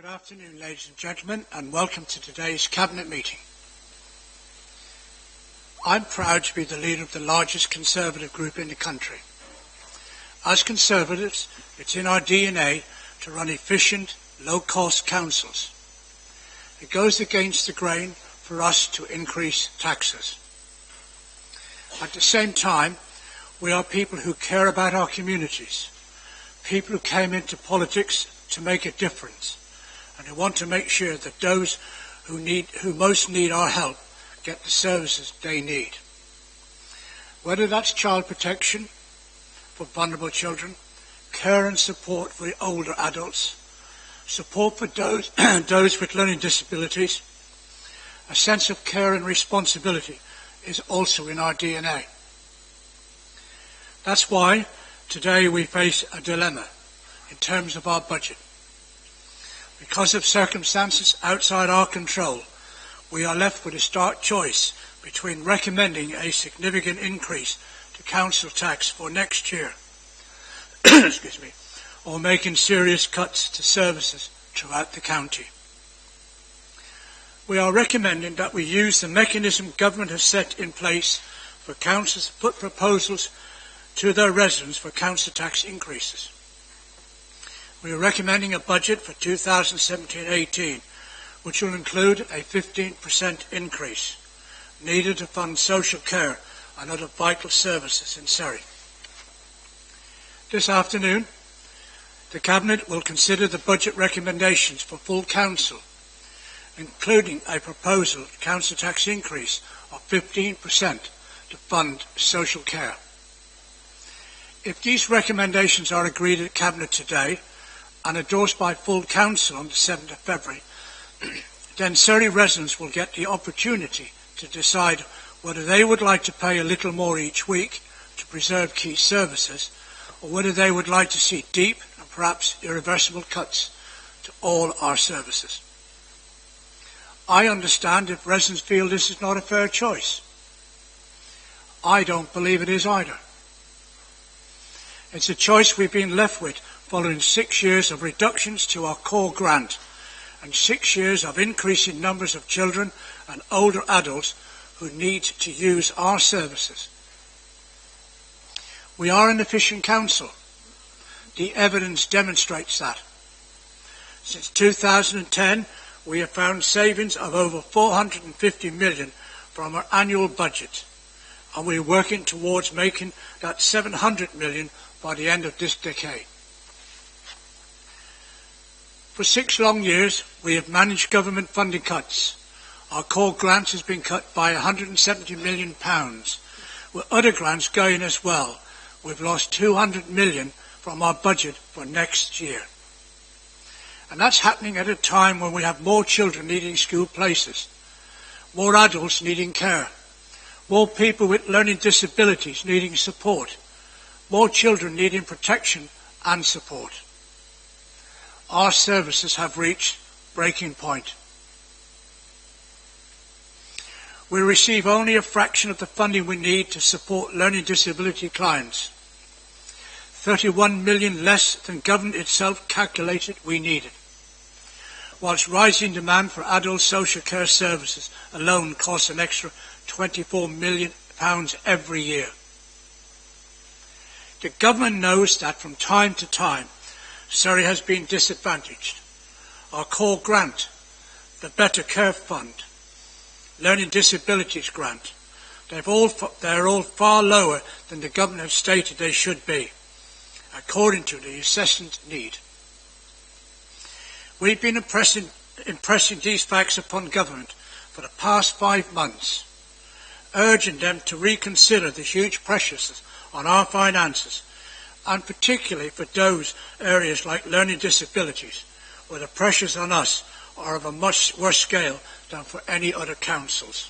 Good afternoon, ladies and gentlemen, and welcome to today's Cabinet meeting. I'm proud to be the leader of the largest Conservative group in the country. As Conservatives, it's in our DNA to run efficient, low-cost councils. It goes against the grain for us to increase taxes. At the same time, we are people who care about our communities, people who came into politics to make a difference, and who want to make sure that those who most need our help get the services they need. Whether that's child protection for vulnerable children, care and support for older adults, support for those, those with learning disabilities, a sense of care and responsibility is also in our DNA. That's why today we face a dilemma in terms of our budget. Because of circumstances outside our control, we are left with a stark choice between recommending a significant increase to council tax for next year excuse me, or making serious cuts to services throughout the county. We are recommending that we use the mechanism government has set in place for councils to put proposals to their residents for council tax increases. We are recommending a budget for 2017-18 which will include a 15% increase needed to fund social care and other vital services in Surrey. This afternoon, the Cabinet will consider the budget recommendations for full council, including a proposal council tax increase of 15% to fund social care. If these recommendations are agreed at Cabinet today and endorsed by full council on the 7th of February, then Surrey residents will get the opportunity to decide whether they would like to pay a little more each week to preserve key services, or whether they would like to see deep and perhaps irreversible cuts to all our services. I understand if residents feel this is not a fair choice. I don't believe it is either. It's a choice we've been left with following 6 years of reductions to our core grant and 6 years of increasing numbers of children and older adults who need to use our services. We are an efficient council. The evidence demonstrates that. Since 2010, we have found savings of over 450 million from our annual budget, and we are working towards making that 700 million by the end of this decade. For 6 long years, we have managed government funding cuts. Our core grant has been cut by £170 million, with other grants going as well. We've lost 200 million from our budget for next year. And that's happening at a time when we have more children needing school places, more adults needing care, more people with learning disabilities needing support, more children needing protection and support. Our services have reached breaking point. We receive only a fraction of the funding we need to support learning disability clients. 31 million less than government itself calculated we needed, whilst rising demand for adult social care services alone costs an extra £24 million every year. The government knows that from time to time Surrey has been disadvantaged. Our core grant, the Better Care Fund, Learning Disabilities Grant, they're all far lower than the government have stated they should be, according to the assessment need. We've been impressing these facts upon government for the past 5 months, urging them to reconsider the huge pressures on our finances, and particularly for those areas like learning disabilities, where the pressures on us are of a much worse scale than for any other councils.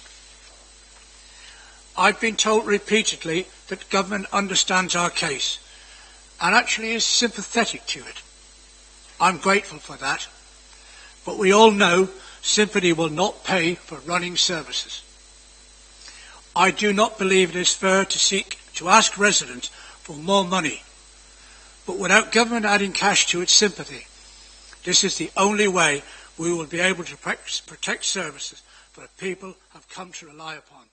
I've been told repeatedly that government understands our case and actually is sympathetic to it. I'm grateful for that, but we all know sympathy will not pay for running services. I do not believe it is fair to ask residents for more money, but without government adding cash to its sympathy, This is the only way we will be able to protect services that people have come to rely upon.